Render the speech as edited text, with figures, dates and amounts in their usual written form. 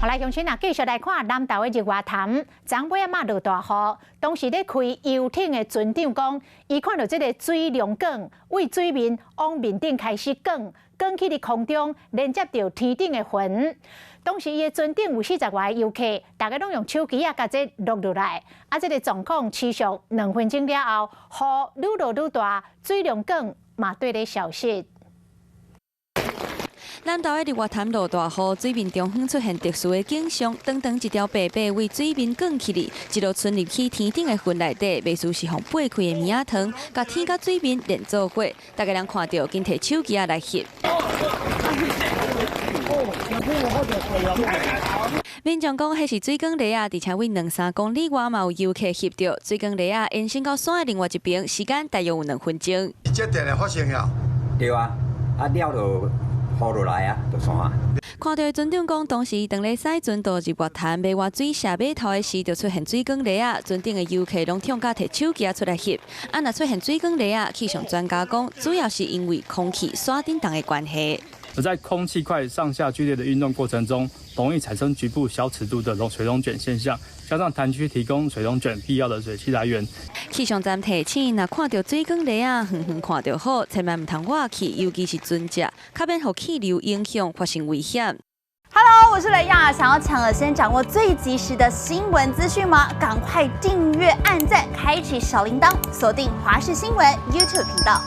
好来，乡亲啊，继续来看南投的日月潭，昨尾仔落大雨，当时咧开游艇的船长讲，伊看到这个水龙管为水面往面顶开始卷起伫空中，连接到天顶的云。当时伊的船顶有40外个游客，大家拢用手机甲这录落来。这个状况持续2分钟了后，雨愈落愈大，水龙管嘛对咧消失。 南投的日月潭落大雨，水面中央出现特殊的景象，长长一条白白为水面卷起哩，一路沉入去天顶的云内底，袂输是互拔开的棉仔糖，甲天甲水面连做伙。大家人看到，紧摕手机来翕。民众讲，迄是水管螺啊，而且为2-3公里外嘛有游客翕到水管螺啊，延伸到山的另外一边，时间大约有2分钟。这电的发生了？对啊，了就。 雨落来啊，就山。看到船长讲，当时当咧驶船到日月潭梅花水下码头的时，就出现水管螺啊，船顶的游客拢抢甲摕手机出来翕。若出现水管螺啊，气象专家讲，主要是因为空气刷震动的关系。而在空气块上下剧烈的运动过程中，容易产生局部小尺度的水溶卷现象，加上潭区提供水溶卷必要的水汽来源。气象站提醒，若看到水管螺啊，远远看到好，千万唔通外去，尤其是船只，较免互气流影响发生危险。 Hello， 我是雷亚，想要抢先掌握最及时的新闻资讯吗？赶快订阅、按赞、开启小铃铛，锁定华视新闻 YouTube 频道。